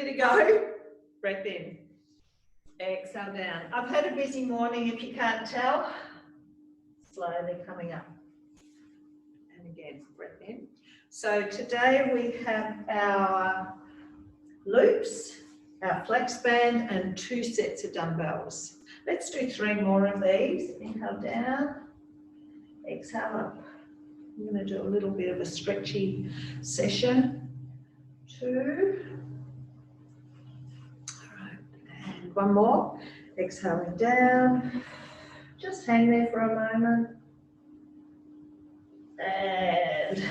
Ready to go? Breath in. Exhale down. I've had a busy morning if you can't tell. Slowly coming up. And again, breath in. So today we have our loops, our flex band, and 2 sets of dumbbells. Let's do 3 more of these. Inhale down, exhale up. I'm going to do a little bit of a stretchy session. 2. All right, and 1 more. Exhaling down. Just hang there for a moment. And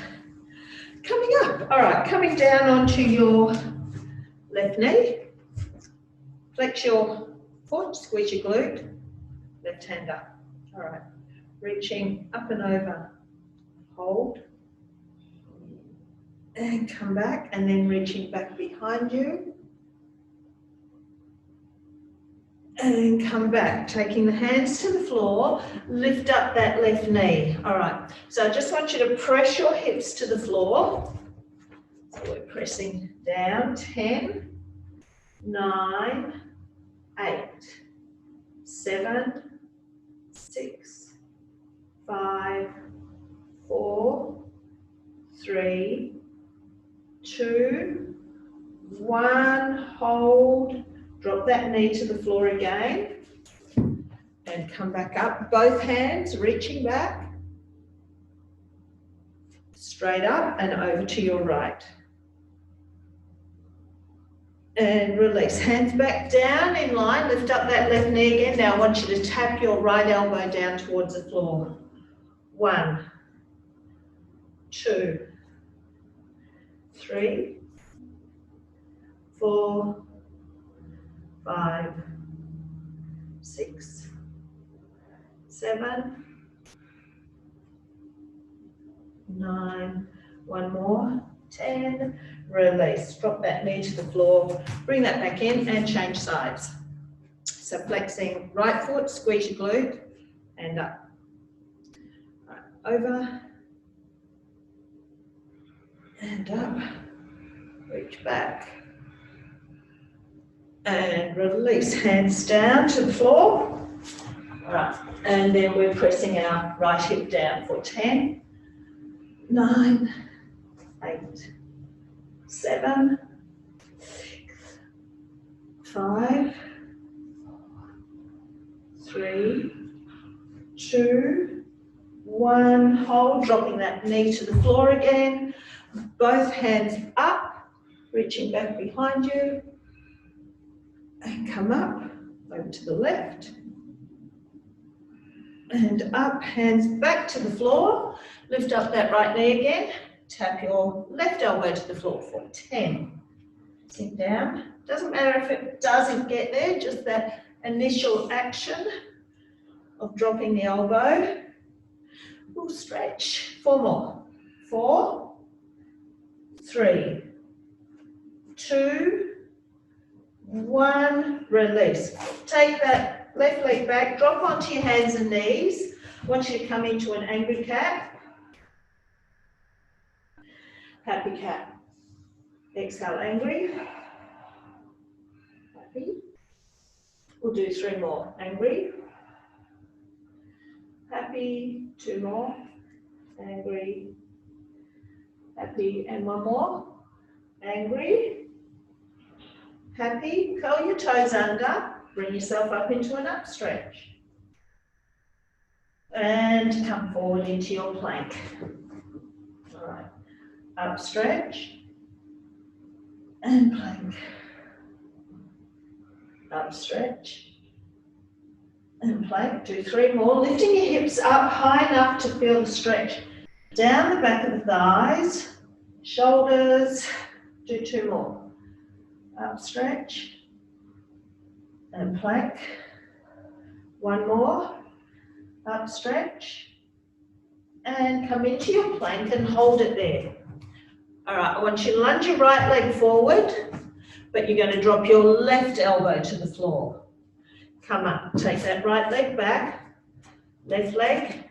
coming up. All right, coming down onto your left knee. Flex your foot, squeeze your glute. Left hand up. All right, reaching up and over. Hold. And come back, and then reaching back behind you. And come back, taking the hands to the floor, lift up that left knee. All right, so I just want you to press your hips to the floor. So we're pressing down, 10, 9, 8, 7, 6, 5, 4, 3, 2, 1, hold. Drop that knee to the floor again and come back up. Both hands reaching back, straight up and over to your right. And release. Hands back down in line. Lift up that left knee again. Now I want you to tap your right elbow down towards the floor. 1, 2, 3, 4, 5, 6, 7, 9, 1 more, 10, release. Drop that knee to the floor, bring that back in and change sides. So flexing right foot, squeeze your glute and up. Right, over and up, reach back. And release, hands down to the floor. All right, and then we're pressing our right hip down for 10, 9, 8, 7, 6, 5, 3, 2, 1. Hold, dropping that knee to the floor again. Both hands up, reaching back behind you. And come up, over to the left. And up, hands back to the floor. Lift up that right knee again. Tap your left elbow to the floor for 10. Sink down. Doesn't matter if it doesn't get there, just that initial action of dropping the elbow. We'll stretch. 4 more. 4, 3, 2, 1, release. Take that left leg back, drop onto your hands and knees. I want you to come into an angry cat. Happy cat. Exhale, angry. Happy. We'll do 3 more. Angry. Happy. 2 more. Angry. Happy. And 1 more. Angry. Happy, curl your toes under, bring yourself up into an up stretch. And come forward into your plank. All right, up stretch and plank. Up stretch and plank. Do 3 more, lifting your hips up high enough to feel the stretch down the back of the thighs, shoulders. Do 2 more. Up stretch and plank. 1 more. Up stretch and come into your plank and hold it there. All right, I want you to lunge your right leg forward, but you're going to drop your left elbow to the floor. Come up, take that right leg back, left leg,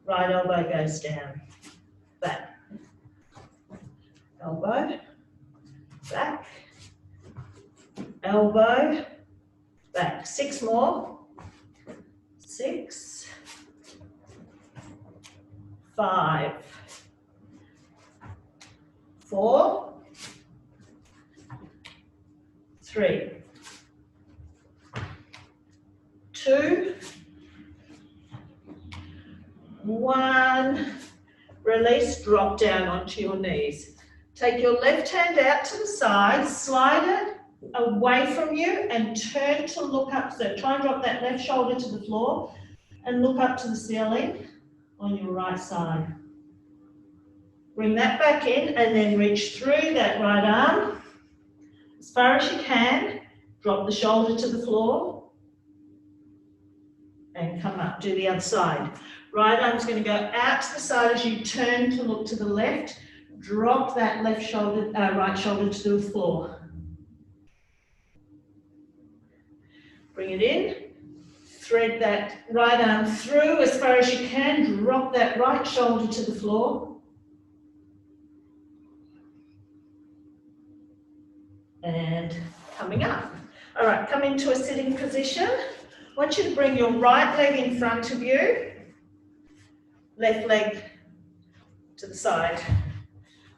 right elbow goes down. Back, elbow, back, elbow, back. 6 more. 6, 5, 4, 3, 2, 1. Release, drop down onto your knees. Take your left hand out to the side, slide it away from you and turn to look up. So try and drop that left shoulder to the floor and look up to the ceiling on your right side. Bring that back in and then reach through that right arm as far as you can. Drop the shoulder to the floor and come up. Do the other side. Right arm's going to go out to the side as you turn to look to the left. Drop that left shoulder, right shoulder to the floor. Bring it in. Thread that right arm through as far as you can. Drop that right shoulder to the floor. And coming up. All right, come into a sitting position. I want you to bring your right leg in front of you. Left leg to the side.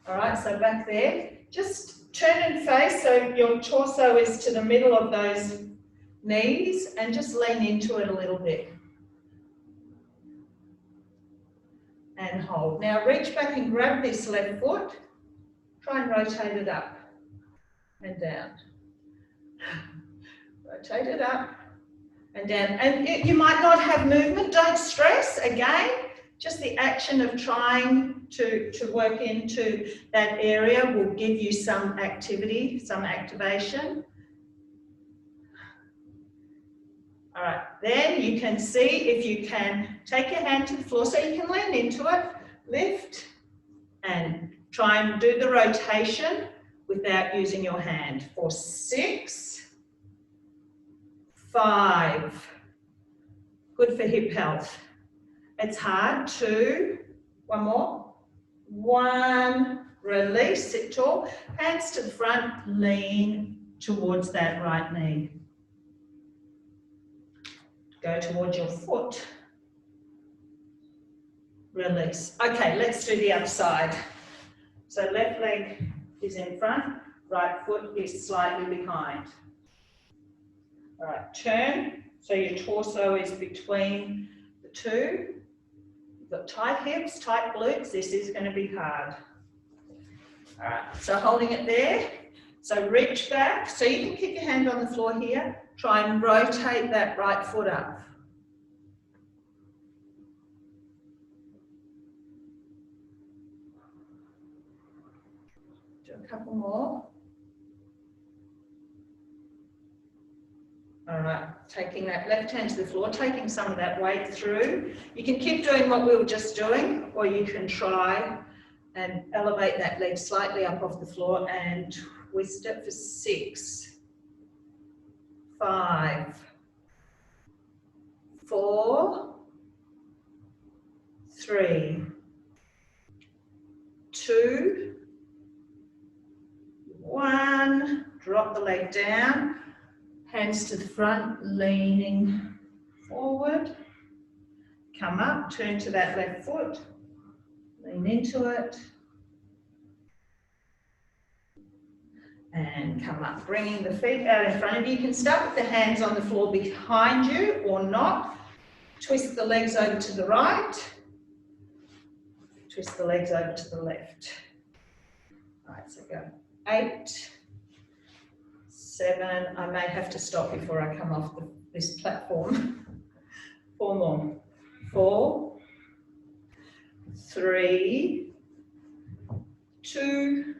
All right, so back there. Just turn and face so your torso is to the middle of those knees and just lean into it a little bit. And hold. Now reach back and grab this left foot. Try and rotate it up and down. Rotate it up and down. And you might not have movement. Don't stress. Again, just the action of trying to work into that area will give you some activity, some activation. All right, then you can see if you can take your hand to the floor so you can lean into it, lift, and try and do the rotation without using your hand. For 6, 5, good for hip health. It's hard. 2, 1 more, 1, release, sit tall, hands to the front, lean towards that right knee. Go towards your foot. Release. Okay, let's do the other side. So left leg is in front, right foot is slightly behind. All right, turn. So your torso is between the two. You've got tight hips, tight glutes. This is going to be hard. All right, so holding it there. So reach back. So you can keep your hand on the floor here. Try and rotate that right foot up. Do a couple more. All right, taking that left hand to the floor, taking some of that weight through. You can keep doing what we were just doing, or you can try and elevate that leg slightly up off the floor and twist it for 6, 5, 4, 3, 2, 1. Drop the leg down, hands to the front, leaning forward. Come up, turn to that left foot, lean into it. And come up, bringing the feet out in front of you. You can start with the hands on the floor behind you or not. Twist the legs over to the right. Twist the legs over to the left. All right, so go 8, 7. I may have to stop before I come off this platform. 4 more. 4, 3, 2,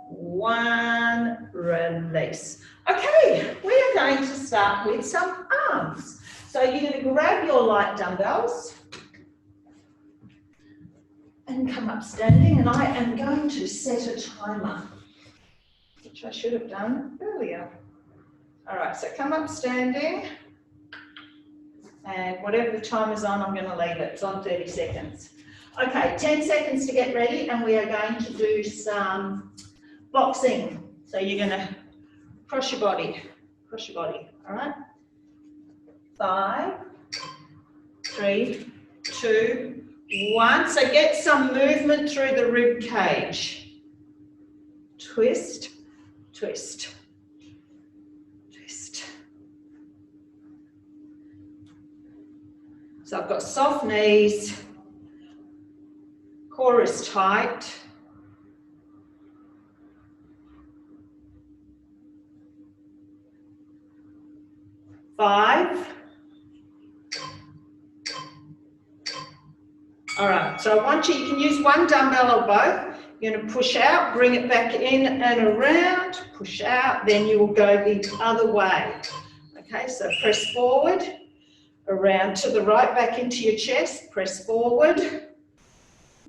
1, release. Okay, we are going to start with some arms. So you're going to grab your light dumbbells and come up standing, and I am going to set a timer, which I should have done earlier. All right, so come up standing, and whatever the timer's on, I'm going to leave it. It's on 30 seconds. Okay, 10 seconds to get ready, and we are going to do some boxing. So you're going to Cross your body, all right? 5, 3, 2, 1. So get some movement through the rib cage. Twist, twist, twist. So I've got soft knees, core is tight. 5. All right, so I want you can use one dumbbell or both. You're going to push out, bring it back in and around, push out, then you will go the other way. Okay, so press forward, around to the right, back into your chest, press forward,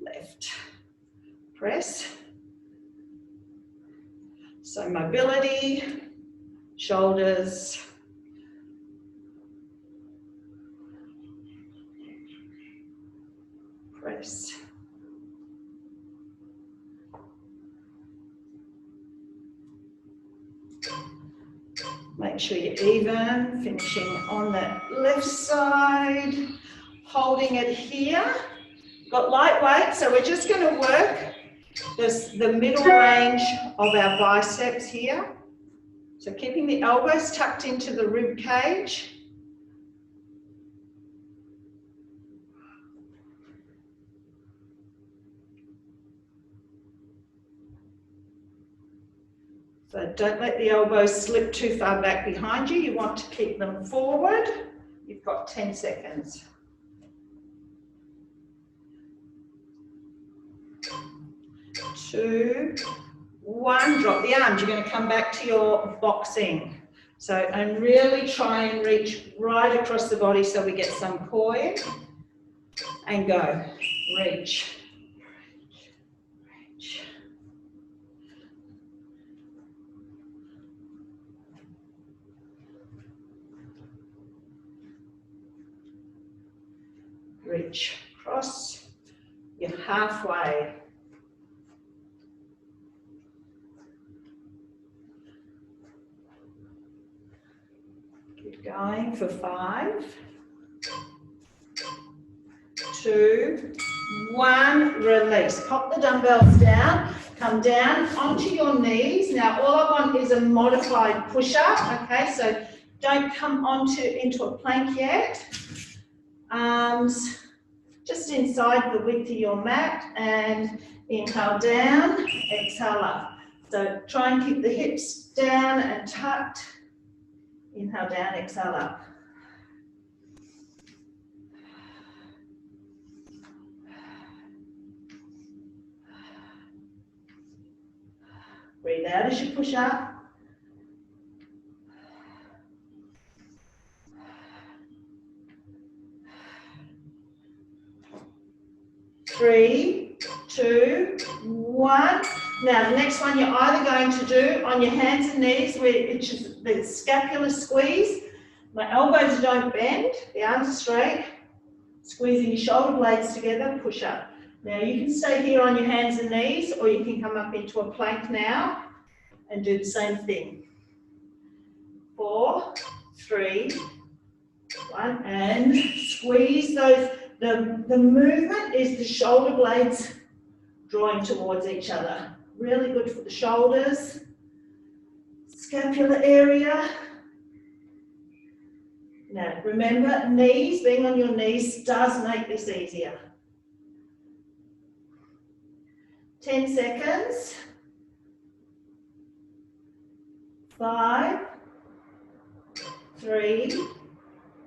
left, press. So mobility, shoulders, press. Make sure you're even, finishing on that left side, holding it here. Got light weight, so we're just going to work the middle range of our biceps here. So keeping the elbows tucked into the rib cage. So don't let the elbows slip too far back behind you. You want to keep them forward. You've got 10 seconds. 2, 1, drop the arms. You're going to come back to your boxing. So, and really try and reach right across the body so we get some core. And go. Reach. Reach. Reach across. You're halfway. Keep going for 5, 2, 1, release. Pop the dumbbells down, come down onto your knees. Now all I want is a modified push-up, okay? So don't come into a plank yet. Arms just inside the width of your mat, and inhale down, exhale up. So try and keep the hips down and tucked. Inhale down, exhale up. Breathe out as you push up. 3, 2, 1. Now the next one you're either going to do on your hands and knees, which is the scapular squeeze. My elbows don't bend, the arms are straight. Squeezing your shoulder blades together, push up. Now you can stay here on your hands and knees, or you can come up into a plank now and do the same thing. 4, 3, 1, and squeeze those. The movement is the shoulder blades drawing towards each other. Really good for the shoulders, scapular area. Now remember, knees, being on your knees does make this easier. 10 seconds. 5, 3,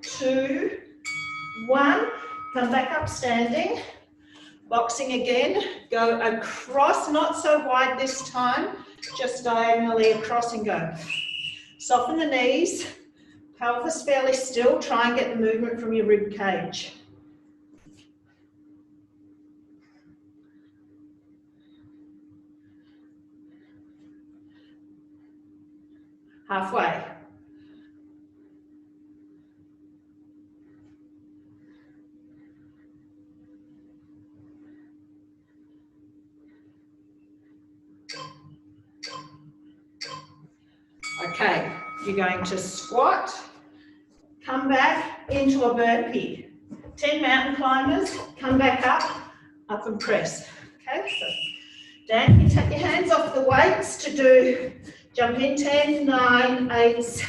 2, 1. Come back up standing. Boxing again. Go across, not so wide this time, just diagonally across and go. Soften the knees. Pelvis fairly still. Try and get the movement from your rib cage. Halfway. Okay, you're going to squat, come back into a burpee. 10 mountain climbers, come back up and press. Okay, so Dan, you take your hands off the weights to do jump in 10, 9, 8,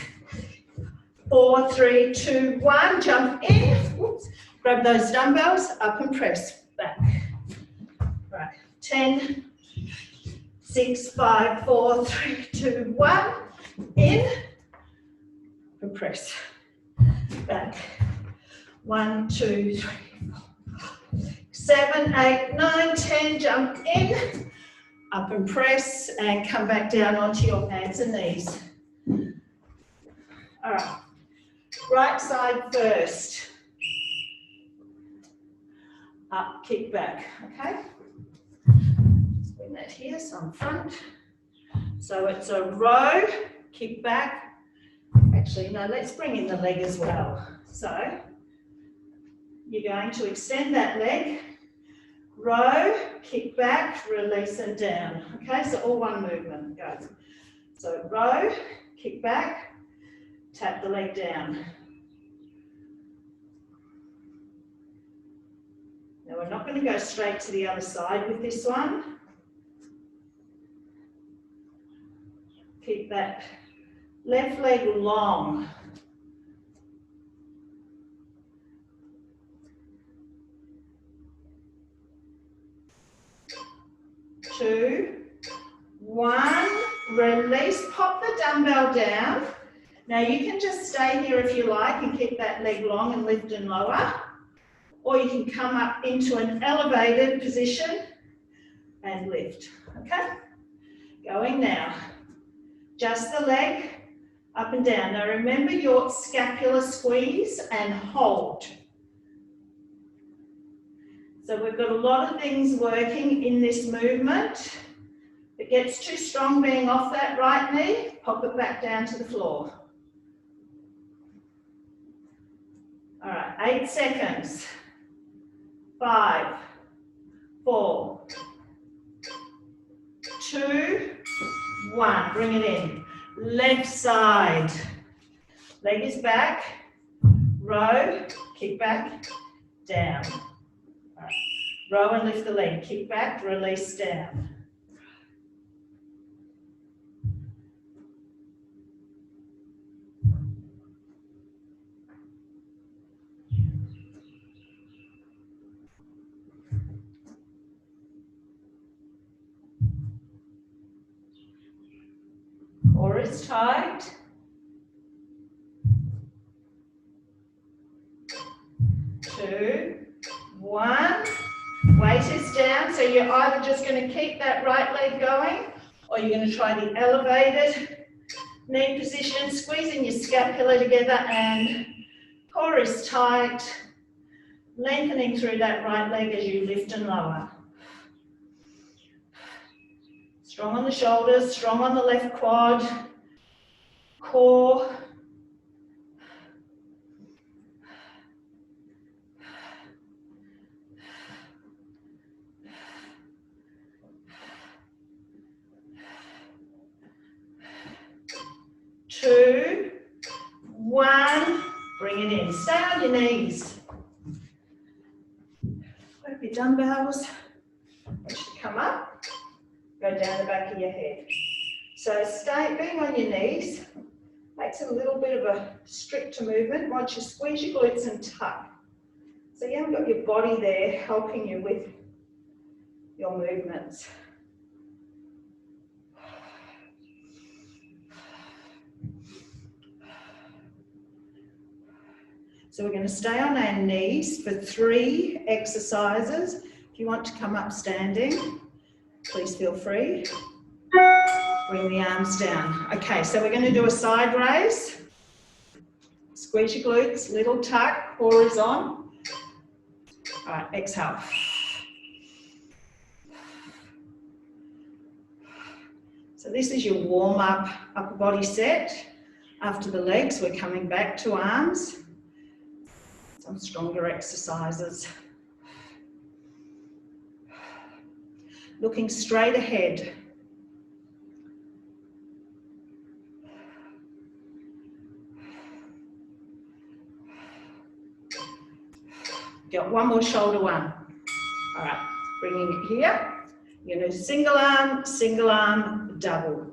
4, 3, 2, 1, jump in. Oops. Grab those dumbbells, up and press, back. Right, 10, 6, 5, 4, 3, 2, 1, in, and press, back. 1, 2, 3, 4, 7, 8, 9, 10, jump in, up and press, and come back down onto your hands and knees. All right, right side first. Up, kick back, okay? Just bring that here, so I'm front. So it's a row, kick back. Actually, no, let's bring in the leg as well. So you're going to extend that leg, row, kick back, release and down. Okay, so all one movement, go. So row, kick back, tap the leg down. Now we're not going to go straight to the other side with this one. Keep that left leg long. Two, one, release, pop the dumbbell down. Now you can just stay here if you like and keep that leg long and lift and lower. Or you can come up into an elevated position and lift, okay? Going now. Just the leg, up and down. Now remember your scapular squeeze and hold. So we've got a lot of things working in this movement. If it gets too strong being off that right knee, pop it back down to the floor. All right, 8 seconds. 5, 4, 2, 1. Bring it in. Left side. Leg is back. Row, kick back, down. Right. Row and lift the leg. Kick back, release down. Core is tight. 2, 1. Weight is down, so you're either just going to keep that right leg going, or you're going to try the elevated knee position, squeezing your scapula together, and core is tight, lengthening through that right leg as you lift and lower. Strong on the shoulders, strong on the left quad, core. Two, 1, bring it in. Stay on your knees. Grab your dumbbells. Once you come up, go down the back of your head. So being on your knees makes it a little bit of a stricter movement once you squeeze your glutes and tuck. So you haven't got your body there helping you with your movements. So we're going to stay on our knees for 3 exercises. If you want to come up standing, please feel free. Bring the arms down. Okay, so we're going to do a side raise. Squeeze your glutes, little tuck, core is on. All right, exhale. So this is your warm-up upper body set. After the legs, we're coming back to arms. Some stronger exercises. Looking straight ahead. Got one more shoulder one. All right, bringing it here. You're going to do single arm, double.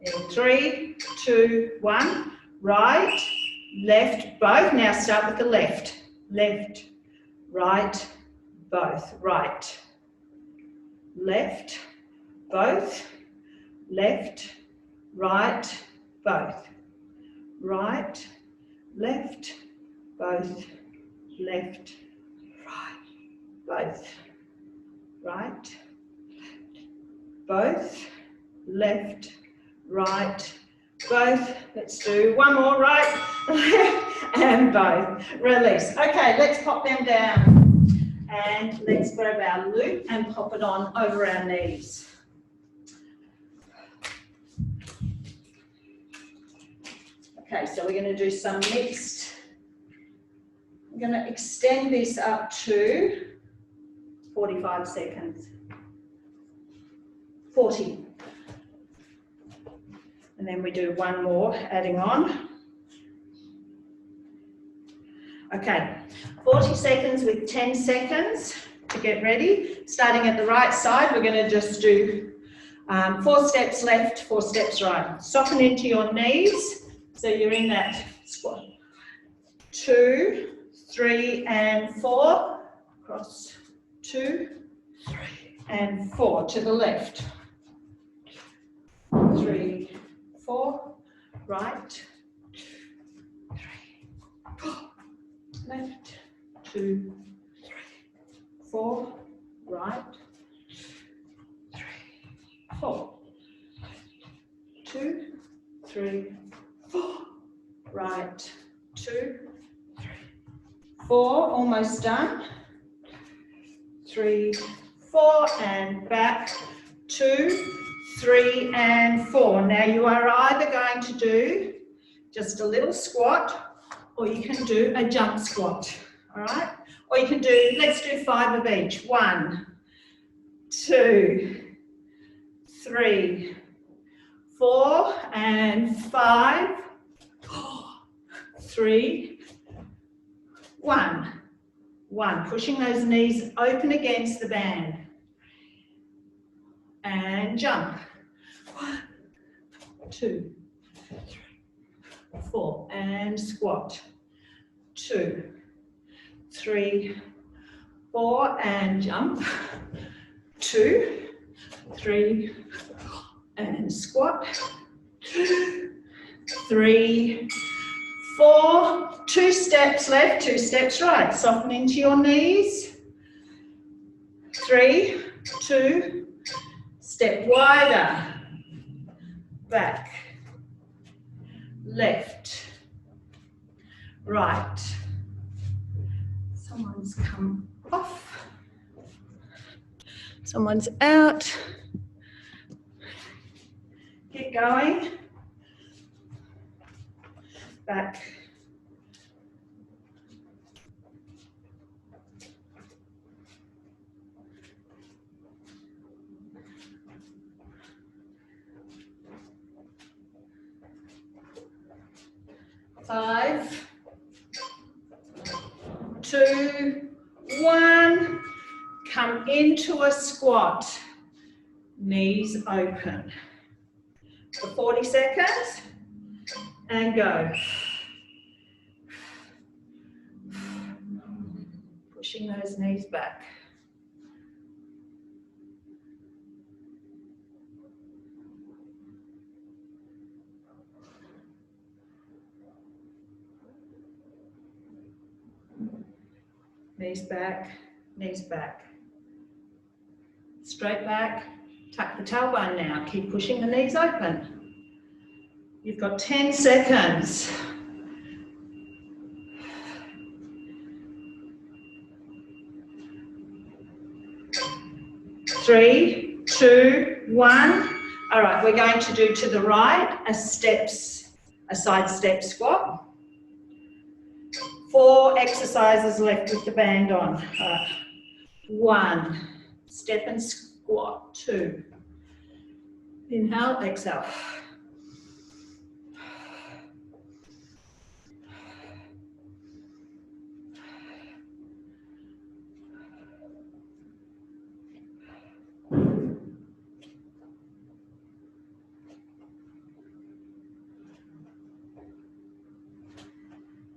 In 3, 2, 1. Right, left, both. Now start with the left. Left, right, both. Right, left, both. Left, right, both. Right, left, both. Left, right, both. Right, both. Left, right, both. Let's do one more, right, left, and both. Release. Okay, let's pop them down. And let's grab our loop and pop it on over our knees. Okay, so we're going to do some mixed. I'm going to extend this up to 45 seconds. 40. And then we do one more, adding on. Okay, 40 seconds with 10 seconds to get ready. Starting at the right side, we're going to just do 4 steps left, 4 steps right. Soften into your knees, so you're in that squat. 2, 3, and 4. Cross. 2, 3, and 4 to the left. 3, 4, right, 2, 3, 4, left, 2, 3, 4, right, 3, 4, 2, 3, 4, right, 2, 3, 4, almost done, 3, 4, and back, 2, 3, and 4. Now you are either going to do just a little squat, or you can do a jump squat, all right? Or you can do, let's do 5 of each. 1, 2, 3, 4, and 5, 3, 1. 1, pushing those knees open against the band. And jump. 1, 2, 3, 4, and squat. 2, 3, 4, and jump. 2, 3, and squat. 2, 3, 4. 2 steps left, 2 steps right. Soften into your knees. 3, 2. Step wider, back, left, right. Someone's come off, someone's out. Keep going, back. 5, 2, 1. Come into a squat. Knees open. For 40 seconds. And go. Pushing those knees back. Knees back, knees back. Straight back, tuck the tailbone now. Keep pushing the knees open. You've got 10 seconds. 3, 2, 1. All right, we're going to do to the right a side step squat. 4 exercises left with the band on. 1, step and squat. 2, inhale, exhale. 3,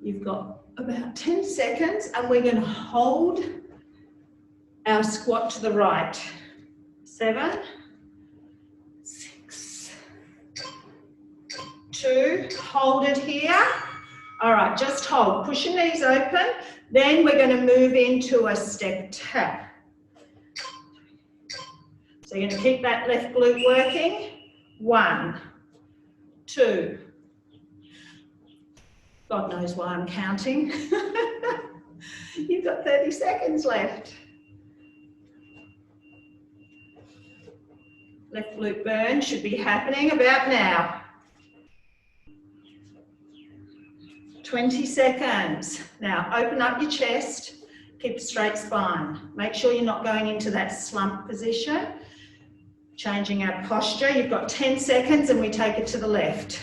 You've got about 10 seconds and we're going to hold our squat to the right. 7, 6, 2, hold it here. All right, just hold. Push your knees open. Then we're going to move into a step tap. So you're going to keep that left glute working. 1, 2. God knows why I'm counting. You've got 30 seconds left. Left glute burn should be happening about now. 20 seconds. Now open up your chest, keep a straight spine. Make sure you're not going into that slump position. Changing our posture. You've got 10 seconds and we take it to the left.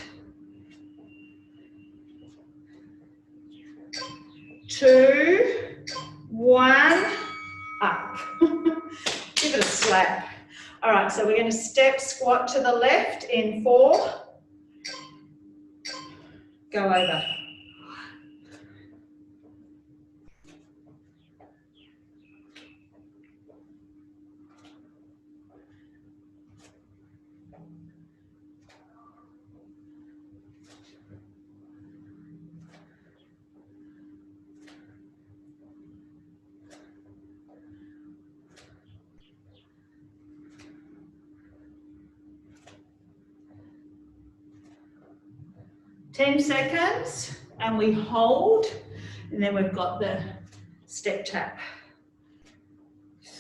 2, 1, up. Give it a slap. All right, so we're going to step squat to the left in 4. Go over. Ten seconds, and we hold, and then we've got the step tap.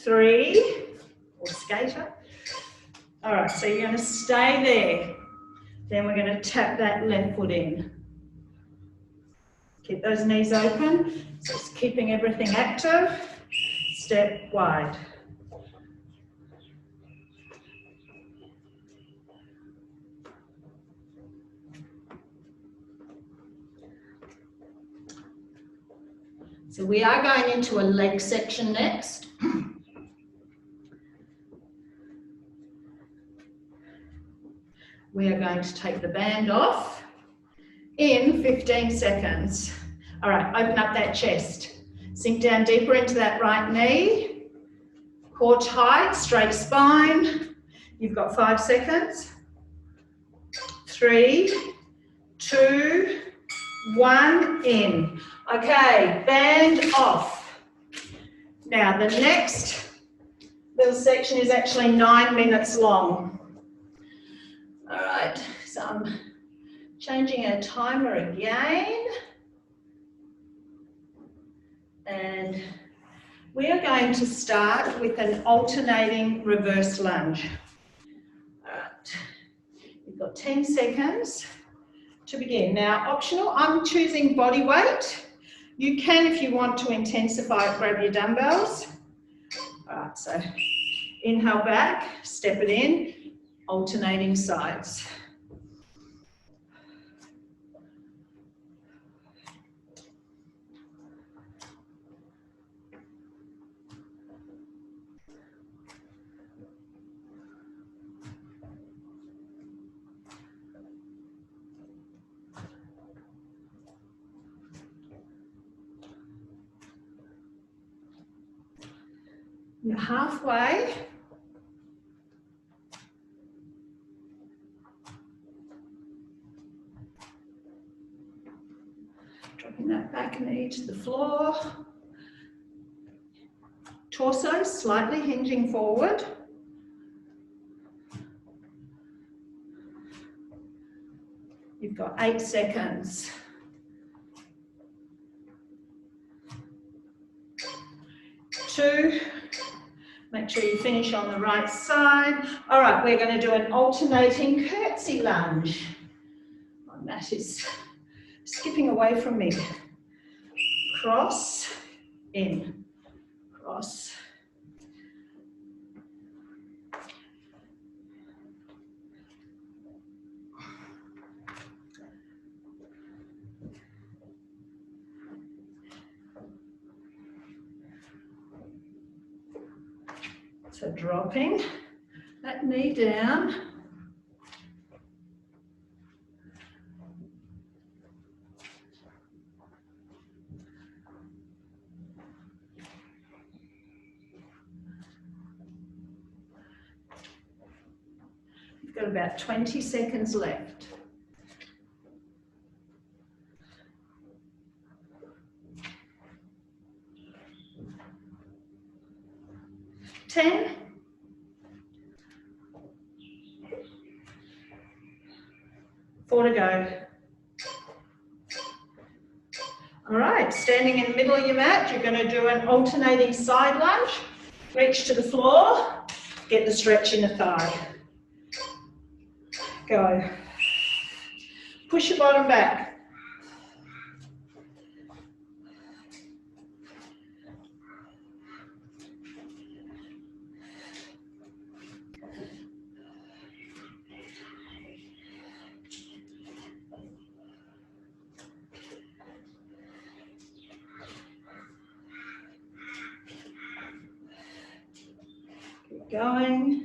3, or skater. All right, so you're going to stay there. Then we're going to tap that left foot in. Keep those knees open, so it's keeping everything active. Step wide. So we are going into a leg section next. We are going to take the band off in 15 seconds. All right, open up that chest. Sink down deeper into that right knee. Core tight, straight spine. You've got 5 seconds. 3, 2, 1, in. Okay, band off. Now the next little section is actually 9 minutes long. All right, so I'm changing our timer again. And we are going to start with an alternating reverse lunge. All right, you've got 10 seconds to begin. Now, optional, I'm choosing body weight. You can, if you want to intensify it, grab your dumbbells. All right, so inhale back, step it in, alternating sides. You're halfway. Dropping that back knee to the floor. Torso slightly hinging forward. You've got 8 seconds. 2. Make sure you finish on the right side. All right, we're going to do an alternating curtsy lunge. My mat is skipping away from me. Cross, in, cross. So dropping that knee down. Got about 20 seconds left. 10. 4 to go. All right, standing in the middle of your mat, you're going to do an alternating side lunge. Reach to the floor, get the stretch in the thigh. Go. Push your bottom back. Keep going.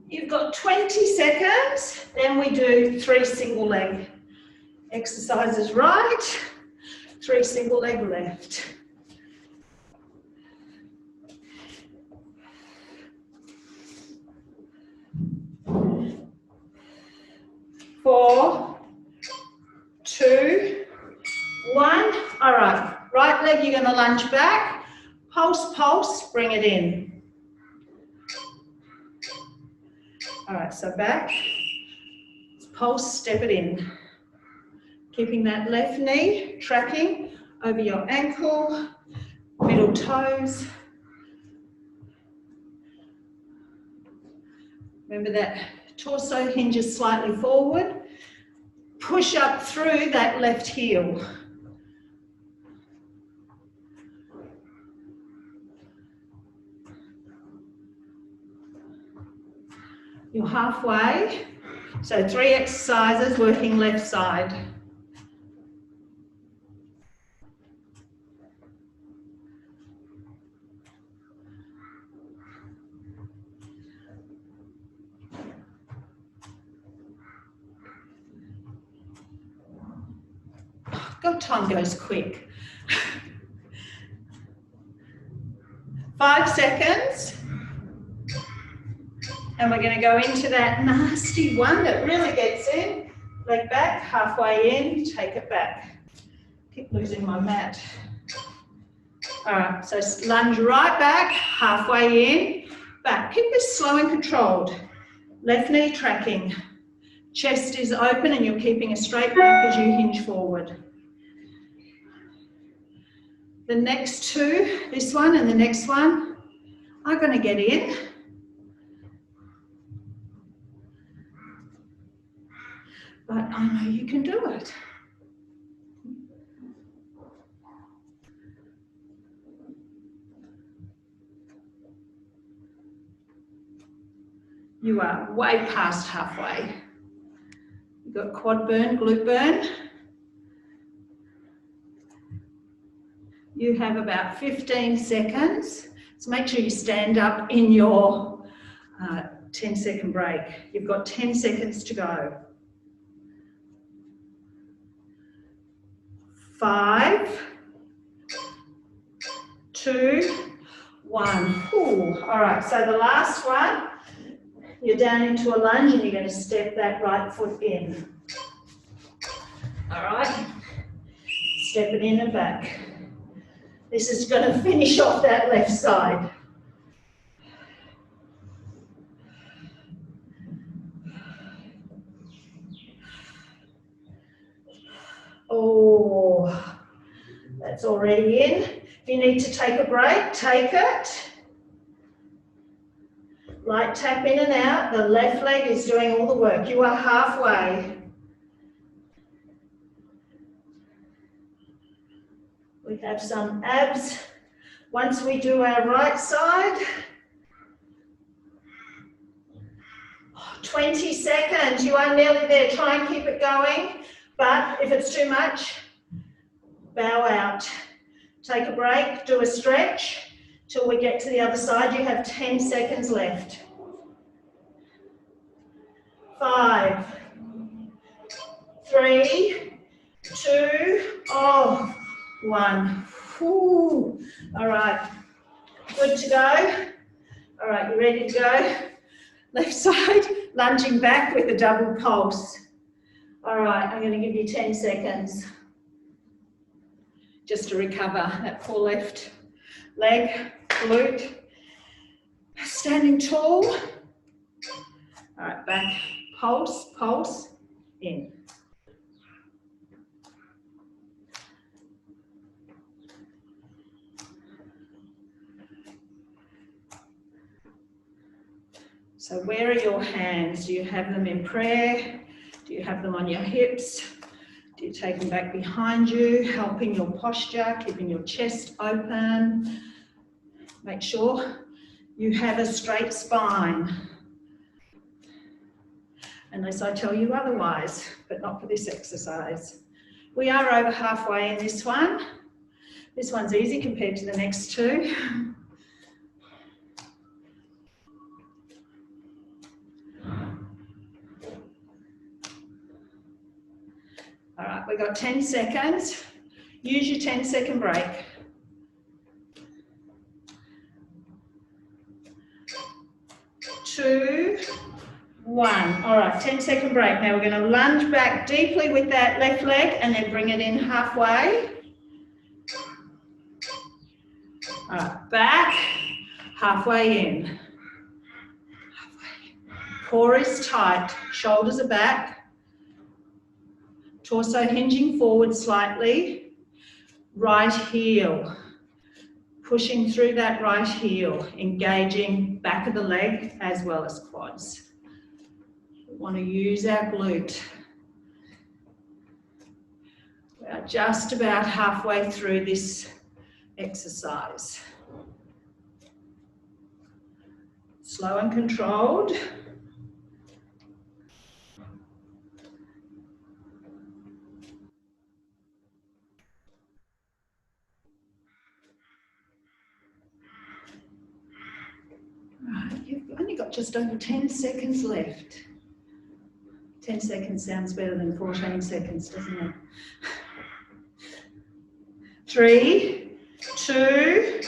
You've got 20 seconds, then we do 3 single leg exercises right, 3 single leg left. 4, 2, 1. All right, right leg you're going to lunge back, pulse, pulse, bring it in. All right, so back, pulse, step it in. Keeping that left knee tracking over your ankle, middle toes. Remember that torso hinges slightly forward. Push up through that left heel. You're halfway, so 3 exercises working left side. God, time goes quick. 5 seconds. And we're going to go into that nasty one that really gets in. Leg back, halfway in, take it back. Keep losing my mat. All right, so lunge right back, halfway in, back. Keep this slow and controlled. Left knee tracking. Chest is open and you're keeping a straight back as you hinge forward. The next 2, this one and the next one, are going to get in. But I know you can do it. You are way past halfway. You've got quad burn, glute burn. You have about 15 seconds. So make sure you stand up in your 10-second break. You've got 10 seconds to go. 5, 2, 1. Ooh. All right, so the last one, you're down into a lunge and you're going to step that right foot in. All right, step it in and back. This is going to finish off that left side. Oh, that's already in. If you need to take a break, take it. Light tap in and out. The left leg is doing all the work. You are halfway. We have some abs. Once we do our right side, 20 seconds. You are nearly there. Try and keep it going. But if it's too much, bow out. Take a break, do a stretch till we get to the other side. You have 10 seconds left. 5, 3, 1. Whew. All right, good to go. All right, you ready to go? Left side, lunging back with a double pulse. All right, I'm going to give you 10 seconds just to recover that poor left leg, glute. Standing tall. All right, back, pulse, pulse, in. So where are your hands? Do you have them in prayer? Do you have them on your hips? Do you take them back behind you, helping your posture, keeping your chest open? Make sure you have a straight spine. Unless I tell you otherwise, but not for this exercise. We are over halfway in this one. This one's easy compared to the next two. All right, we've got 10 seconds. Use your 10-second break. 2, 1. All right, 10-second break. Now we're going to lunge back deeply with that left leg and then bring it in halfway. All right, back, halfway in. Halfway. Core is tight, shoulders are back. Torso hinging forward slightly. Right heel. Pushing through that right heel, engaging back of the leg as well as quads. We want to use our glute. We are just about halfway through this exercise. Slow and controlled. Right, you've only got just over 10 seconds left. 10 seconds sounds better than 14 seconds, doesn't it? 3, 2,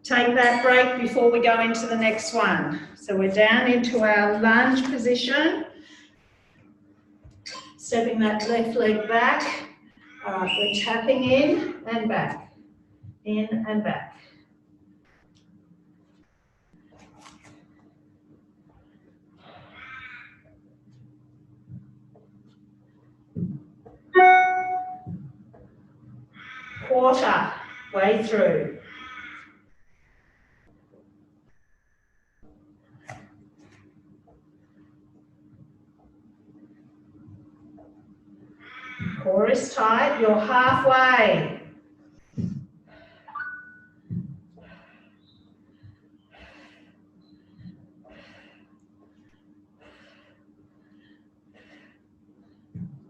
take that break before we go into the next one. So we're down into our lunge position. Stepping that left leg back. All right, we're tapping in and back. In and back. Quarter way through. Core is tight, you're halfway.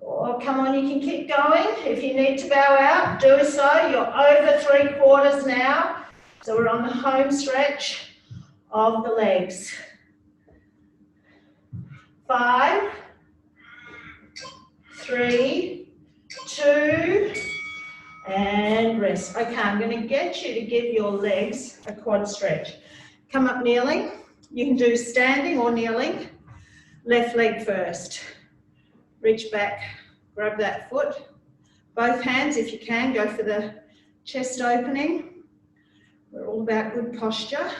Oh, come on, you can keep going. If you need to bow out, do so. You're over 3/4 now. So we're on the home stretch of the legs. 5, 3, 2, and rest. Okay, I'm going to get you to give your legs a quad stretch. Come up kneeling. You can do standing or kneeling. Left leg first. Reach back, grab that foot. Both hands, if you can, go for the chest opening. We're all about good posture.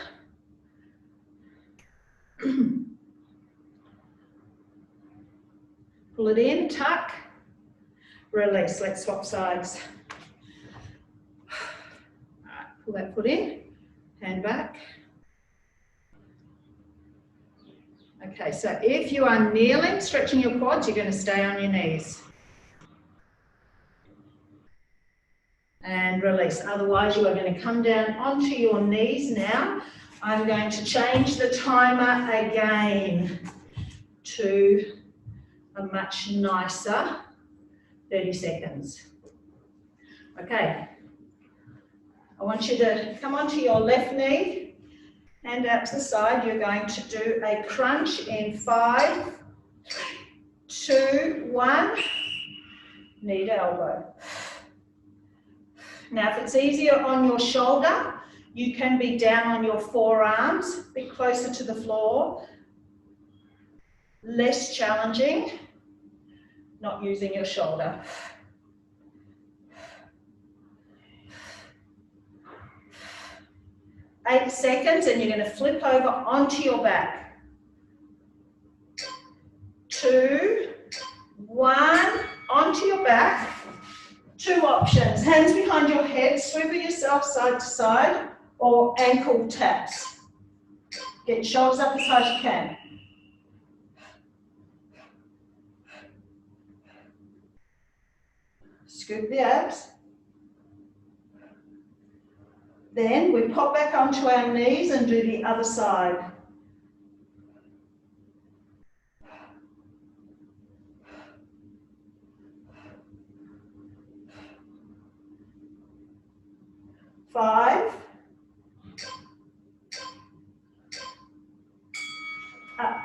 Pull it in, tuck, release. Let's swap sides. All right, pull that foot in, hand back. Okay, so if you are kneeling, stretching your quads, you're going to stay on your knees. And release. Otherwise, you are going to come down onto your knees now. I'm going to change the timer again to a much nicer 30 seconds. Okay. I want you to come onto your left knee, hand out to the side. You're going to do a crunch in 5, 2, 1. Knee to elbow. Now, if it's easier on your shoulder, you can be down on your forearms, a bit closer to the floor. Less challenging, not using your shoulder. Eight seconds, and you're going to flip over onto your back. 2, 1, onto your back. 2 options, hands behind your head, swivel yourself side to side, or ankle taps. Get your shoulders up as high as you can. Scoop the abs. Then we pop back onto our knees and do the other side. Five. Up.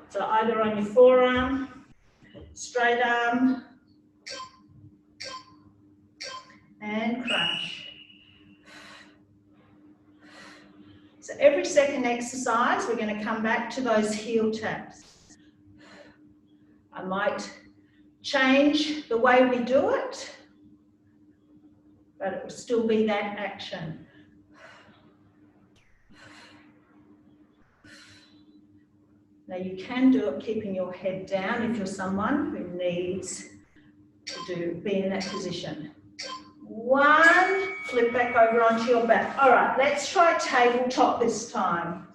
So either on your forearm, straight arm, and crunch. So every second exercise, we're going to come back to those heel taps. I might change the way we do it, but it will still be that action. Now you can do it keeping your head down if you're someone who needs to be in that position. 1, flip back over onto your back. All right, let's try tabletop this time.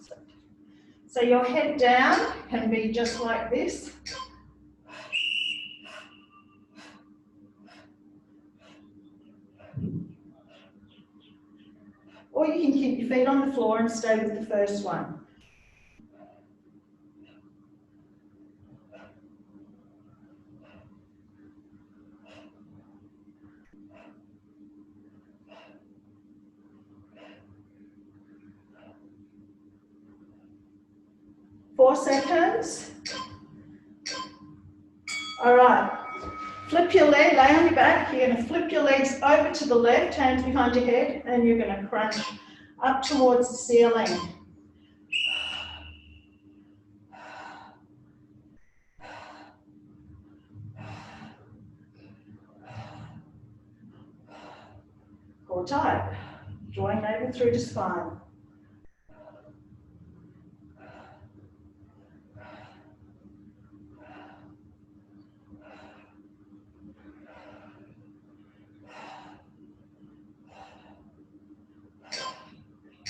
So your head down can be just like this. Or you can keep your feet on the floor and stay with the first one. Four seconds. All right. Flip your leg, lay on your back. You're going to flip your legs over to the left, hands behind your head, and you're going to crunch up towards the ceiling. Core tight. Drawing navel through to spine.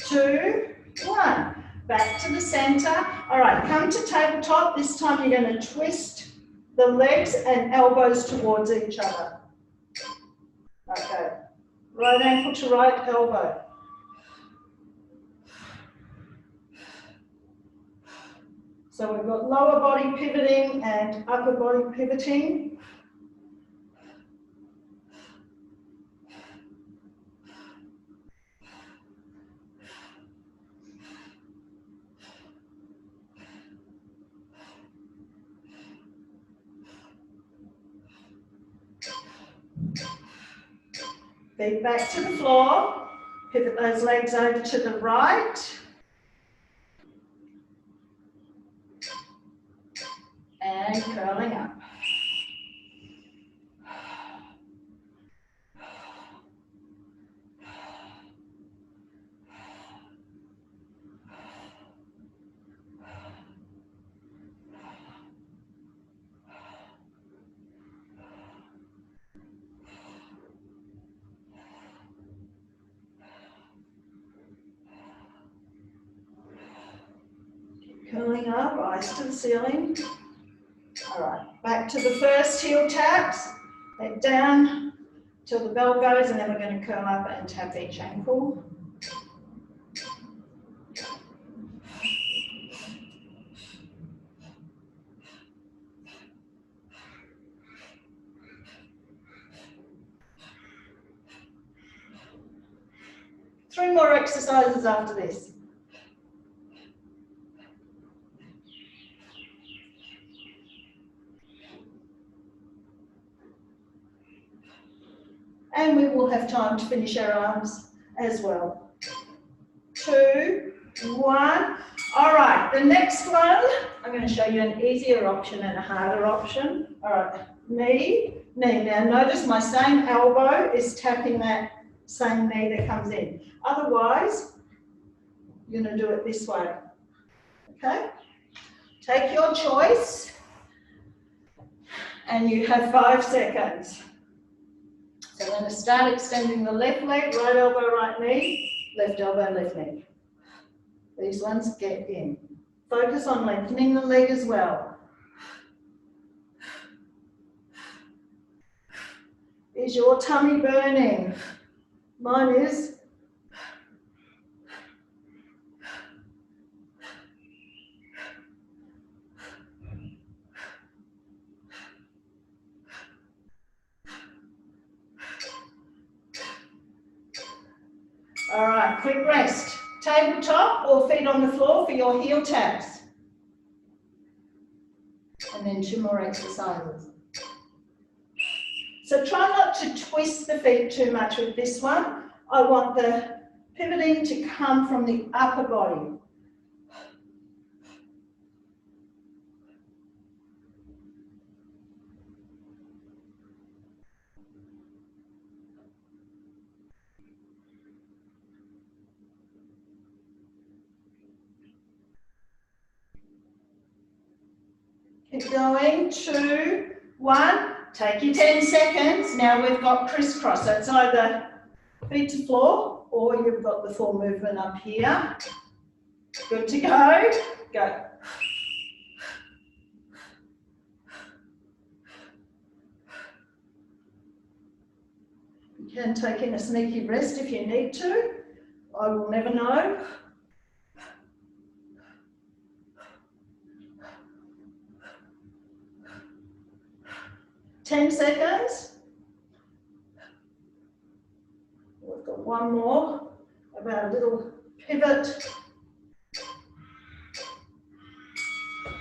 Two, one. Back to the center. All right, come to tabletop. This time you're going to twist the legs and elbows towards each other. Okay. Right ankle to right elbow. So we've got lower body pivoting and upper body pivoting. Feet back to the floor, pivot those legs over to the right. And curling up. Curling up, eyes to the ceiling. All right, back to the first heel taps. Head down till the bell goes, and then we're going to curl up and tap each ankle. Three more exercises after this. And we will have time to finish our arms as well. 2, 1. All right, the next one, I'm going to show you an easier option and a harder option. All right, knee, knee. Now notice my same elbow is tapping that same knee that comes in. Otherwise, you're going to do it this way. Okay? Take your choice, and you have 5 seconds. So I'm going to start extending the left leg, right elbow, right knee, left elbow, left knee. These ones get in. Focus on lengthening the leg as well. Is your tummy burning? Mine is. All right, quick rest. Tabletop or feet on the floor for your heel taps. And then 2 more exercises. So try not to twist the feet too much with this one. I want the pivoting to come from the upper body. Keep going, 2, 1. Take your 10 seconds. Now we've got crisscross. So it's either feet to floor or you've got the full movement up here. Good to go. Go. You can take in a sneaky rest if you need to. I will never know. Ten seconds. We've got one more about a little pivot.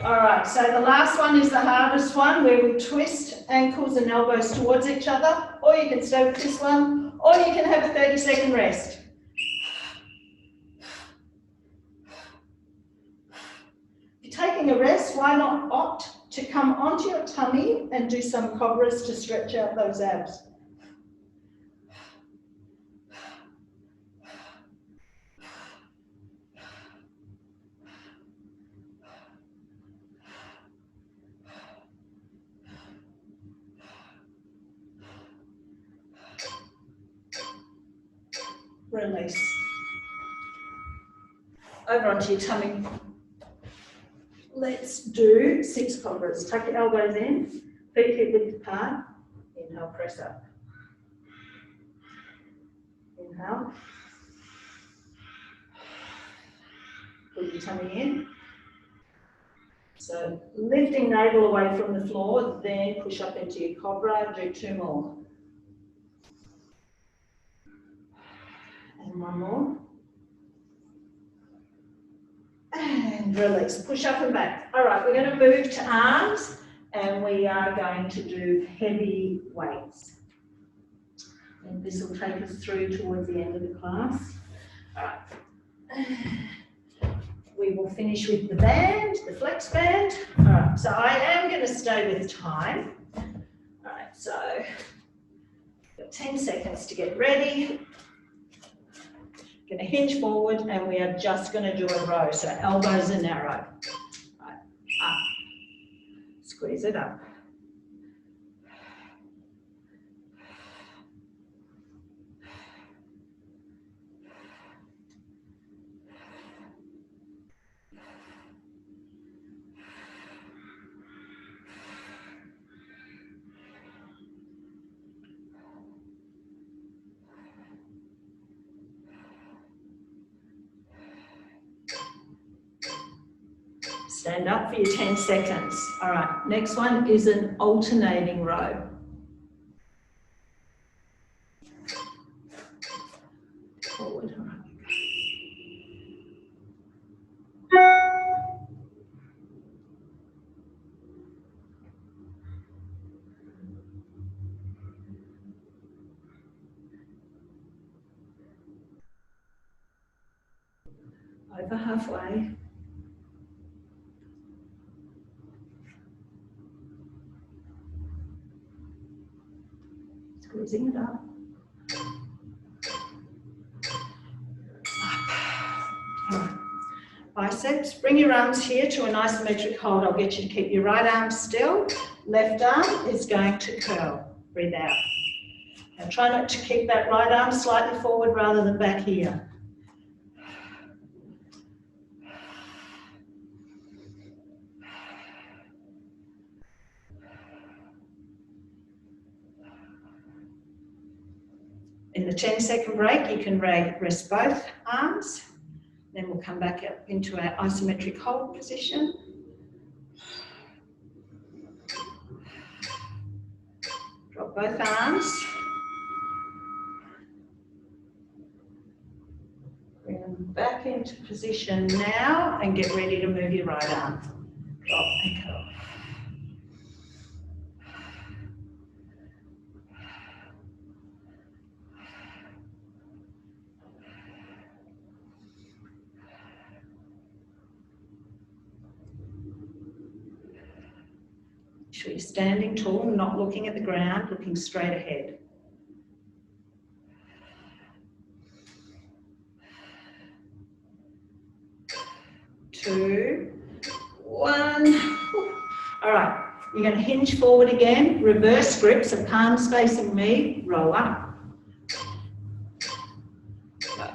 All right, so the last one is the hardest one where we twist ankles and elbows towards each other, or you can stay with this one, or you can have a 30-second rest. If you're taking a rest, why not opt to come onto your tummy and do some cobras to stretch out those abs. Release. Over onto your tummy. Let's do 6 cobras. Tuck your elbows in, feet hip width apart. Inhale, press up. Inhale. Put your tummy in. So lifting navel away from the floor, then push up into your cobra. Do 2 more. And 1 more. And release, push up and back. All right, we're going to move to arms and we are going to do heavy weights. And this will take us through towards the end of the class. All right. We will finish with the band, the flex band. All right, so I am going to stay with time. All right, so got 10 seconds to get ready. Going to hinge forward and we are just going to do a row. So elbows are narrow. Right. Up. Squeeze it up. Stand up for your 10 seconds. All right, next one is an alternating row. Forward. All right. over halfway. Squeezing it up. All right. Biceps, bring your arms here to an isometric hold. I'll get you to keep your right arm still. Left arm is going to curl. Breathe out. Now try not to keep that right arm slightly forward rather than back here. In the 10-second break, you can rest both arms. Then we'll come back up into our isometric hold position. Drop both arms. Bring them back into position now and get ready to move your right arm. Drop and curl. Make sure you're standing tall, not looking at the ground, looking straight ahead. 2, 1. All right, you're going to hinge forward again, reverse grip, so palms facing me, roll up. Go.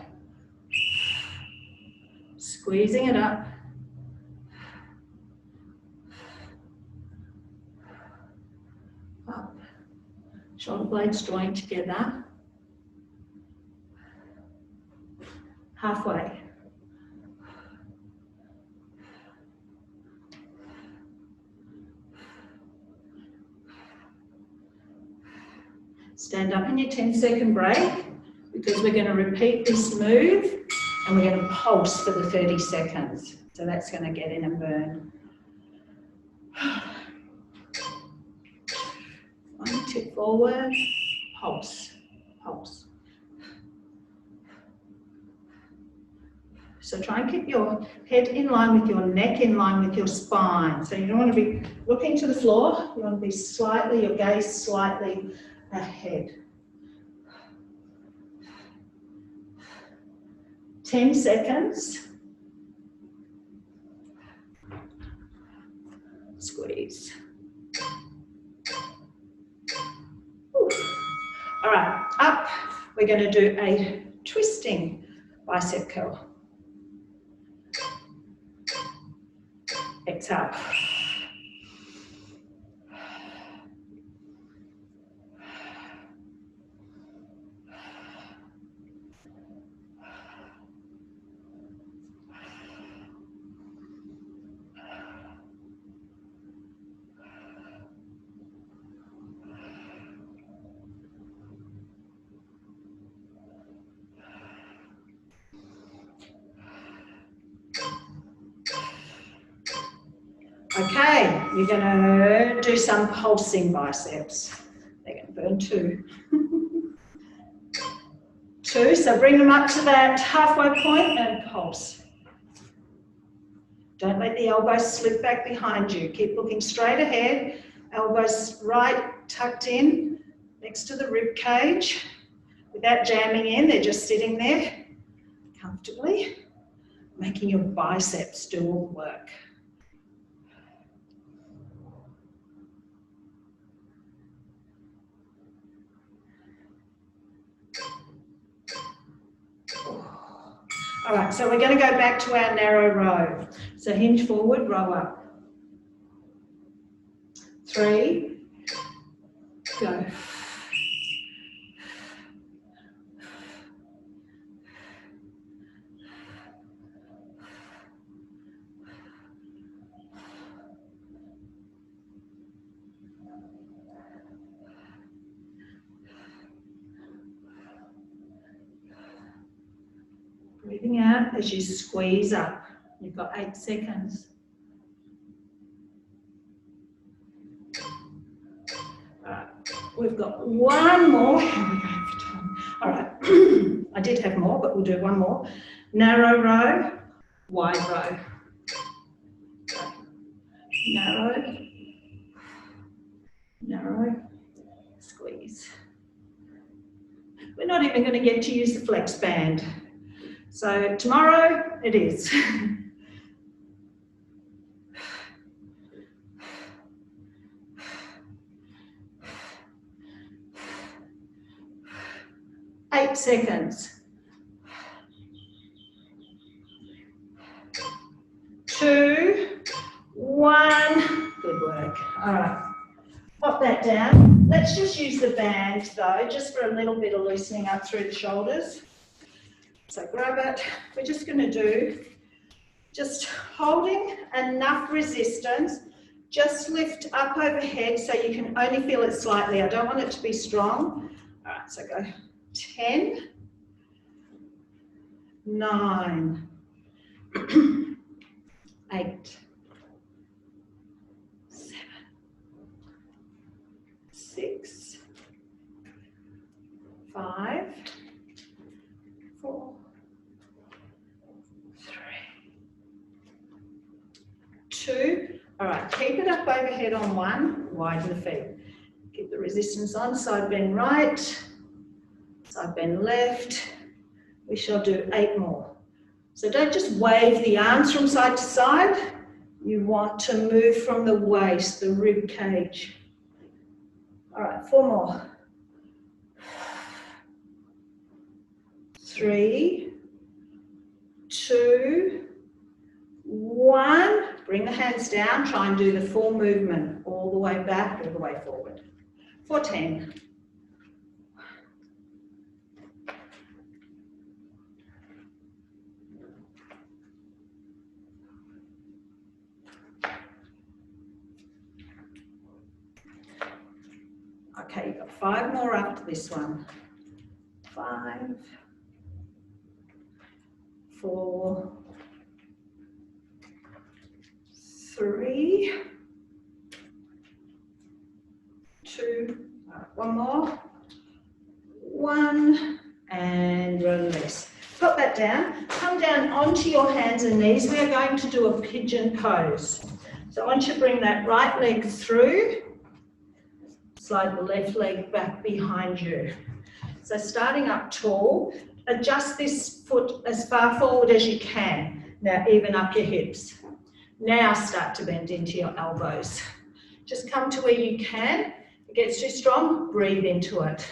Squeezing it up. Up. Shoulder blades joined together. Halfway. Stand up in your 10-second break because we're going to repeat this move and we're going to pulse for the 30 seconds. So that's going to get in and burn. 1 tip forward, pulse, pulse. So try and keep your head in line with your neck, in line with your spine. So you don't want to be looking to the floor. You want to be slightly, your gaze slightly ahead. 10 seconds. Squeeze. Ooh. All right, up. We're going to do a twisting bicep curl. Exhale. Okay, you're going to do some pulsing biceps. They're going to burn too. 2, so bring them up to that halfway point and pulse. Don't let the elbows slip back behind you. Keep looking straight ahead. Elbows right tucked in next to the rib cage. Without jamming in, they're just sitting there comfortably, making your biceps do all the work. All right, so we're going to go back to our narrow row. So hinge forward, row up. 3, go. Breathing out as you squeeze up. You've got 8 seconds. All right, we've got one more. How are we going for time? All right, I did have more, but we'll do one more. Narrow row, wide row. Narrow, narrow, squeeze. We're not even going to get to use the flex band. So tomorrow it is. Eight seconds. 2, 1. Good work. All right. Pop that down. Let's just use the band though, just for a little bit of loosening up through the shoulders. So grab it. We're just going to do just holding enough resistance. Just lift up overhead so you can only feel it slightly. I don't want it to be strong. All right, so go 10, 9, 8, 7, 6, 5, 4, 3, 2. All right, keep it up overhead on 1, widen the feet. Keep the resistance on, side bend right, side bend left. We shall do 8 more. So don't just wave the arms from side to side. You want to move from the waist, the rib cage. All right, 4 more. 3, 2, 1. Bring the hands down. Try and do the full movement all the way back, all the way forward. For 10. Okay, you've got 5 more after this one. 5, 4, 3, 2, one more, 1, and release. Put that down, come down onto your hands and knees. We are going to do a pigeon pose. So I want you to bring that right leg through, slide the left leg back behind you. So starting up tall, adjust this foot as far forward as you can. Now even up your hips. Now start to bend into your elbows. Just come to where you can. If it gets too strong, breathe into it.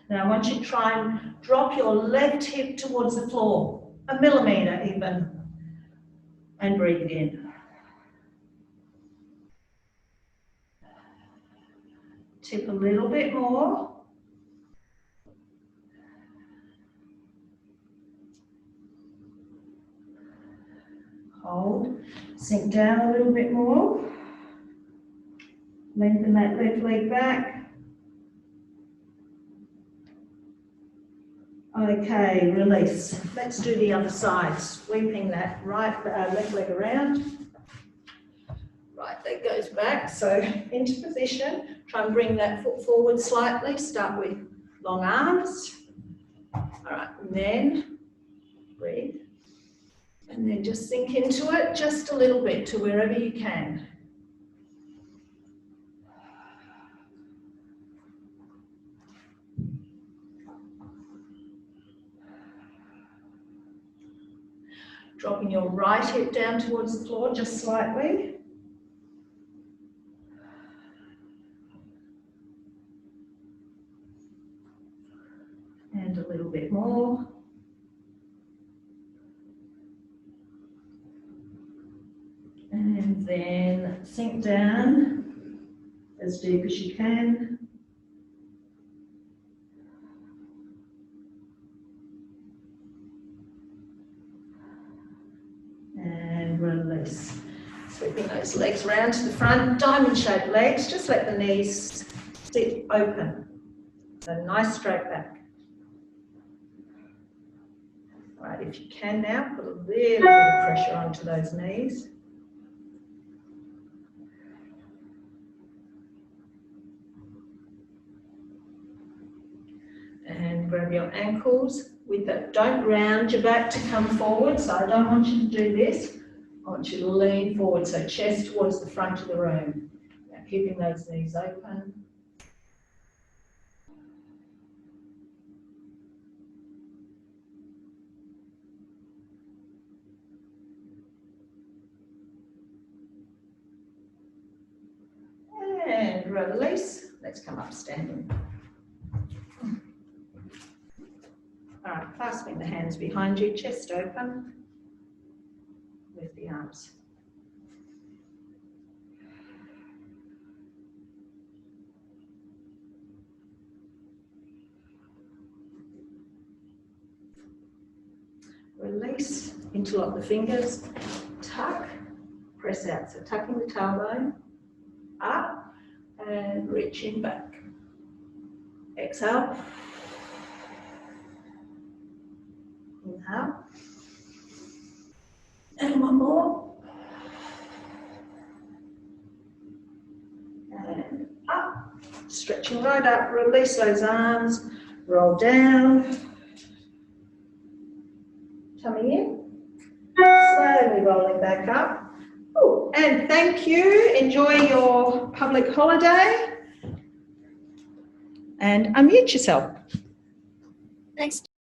Now I want you to try and drop your left hip towards the floor, 1 millimetre even, and breathe in. Tip a little bit more. Hold, sink down a little bit more. Lengthen that left leg back. Okay, release. Let's do the other side. Sweeping that left leg around. Right leg goes back, so into position. Try and bring that foot forward slightly. Start with long arms. All right, and then breathe. And then just sink into it just a little bit to wherever you can. Dropping your right hip down towards the floor just slightly. And a little bit more. And then sink down as deep as you can. And release. Sweeping those legs round to the front, diamond-shaped legs. Just let the knees sit open. So nice straight back. All right, if you can now, put a little bit of pressure onto those knees. ankles with it. Don't round your back to come forward, so I don't want you to do this. I want you to lean forward, so chest towards the front of the room. Now, keeping those knees open. And release. Let's come up standing. All right, clasping the hands behind you, chest open. Lift the arms. Release, interlock the fingers, tuck, press out. So tucking the tailbone, up and reaching back. Exhale. Inhale. And one more. And up. Stretching right up. Release those arms. Roll down. Tummy in. Slowly rolling back up. Ooh, and thank you. Enjoy your public holiday. And unmute yourself.